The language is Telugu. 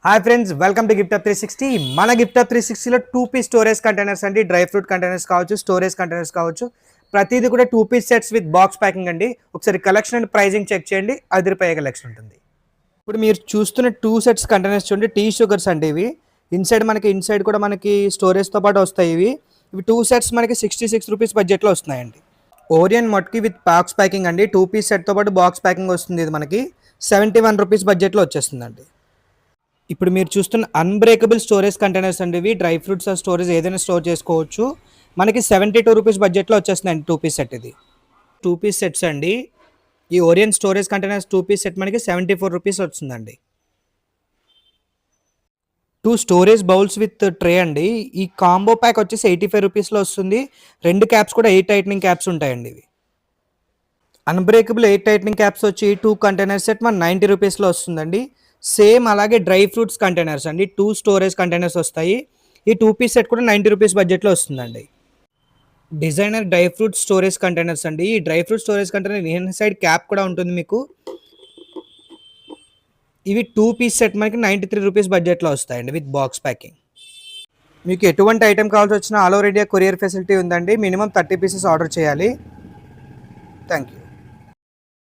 Hi friends, welcome to gift up 360. మన గిఫ్ట్ అప్ 360లో 2 పీస్ స్టోరేజ్ కంటైనర్స్ అండి. డ్రై ఫ్రూట్ కంటైనర్స్ కావచ్చు, స్టోరేజ్ కంటైనర్స్ కావచ్చు, ప్రతిదీ కూడా 2 piece sets with box packing అండి. ఒకసారి కలెక్షన్ అండ్ ప్రైజింగ్ చెక్ చేయండి, అదిరిపోయే కలెక్షన్ ఉంటుంది. ఇప్పుడు మీరు చూస్తున్న 2 సెట్స్ కంటైనర్స్ చూడండి, టీ షుగర్స్ అండి. ఇవి ఇన్సైడ్ కూడా మనకి స్టోరేజ్తో పాటు వస్తాయి. ఇవి 2 సెట్స్ మనకి 66 రూపీస్ బడ్జెట్లో వస్తున్నాయండి. ఓరియన్ మట్కి విత్ బాక్స్ ప్యాకింగ్ అండి. 2 పీస్ సెట్తో పాటు బాక్స్ ప్యాకింగ్ వస్తుంది. ఇది మనకి 71 రూపీస్ బడ్జెట్లో వచ్చేస్తుందండి. ఇప్పుడు మీరు చూస్తున్న అన్బ్రేకబుల్ స్టోరేజ్ కంటైనర్స్ అండి. ఇవి డ్రై ఫ్రూట్స్ స్టోరేజ్ ఏదైనా స్టోర్ చేసుకోవచ్చు. మనకి 72 రూపీస్ బడ్జెట్లో వచ్చేస్తుందండి 2 పీస్ సెట్. ఇది 2 పీస్ సెట్స్ అండి. ఈ Orion storage containers 2 piece set మనకి 74 రూపీస్ వస్తుందండి. 2 స్టోరేజ్ బౌల్స్ విత్ ట్రే అండి. ఈ కాంబో ప్యాక్ వచ్చేసి 85 రూపీస్లో వస్తుంది. 2 క్యాప్స్ కూడా 8 టైట్నింగ్ క్యాప్స్ ఉంటాయండి. ఇవి అన్బ్రేకబుల్ 8 టైట్నింగ్ క్యాప్స్ వచ్చి 2 కంటైనర్ సెట్ మన 90 రూపీస్లో వస్తుందండి. సేమ్ అలాగే డ్రై ఫ్రూట్స్ కంటైనర్స్ అండి. 2 స్టోరేజ్ కంటైనర్స్ వస్తాయి. ఈ 2 పీస్ సెట్ కూడా 90 రూపీస్ బడ్జెట్లో వస్తుందండి. Designer dry fruit storage containers అండి. ఈ dry fruit storage container inside cap కూడా ఉంటుంది మీకు. ఇవి 2 పీస్ సెట్ మనకి 93 రూపీస్ బడ్జెట్లో వస్తాయండి విత్ బాక్స్ ప్యాకింగ్. మీకు ఎటువంటి ఐటెం కావాల్సి వచ్చినా all over India courier facility ఉందండి. మినిమం 30 పీసెస్ ఆర్డర్ చేయాలి. Thank you.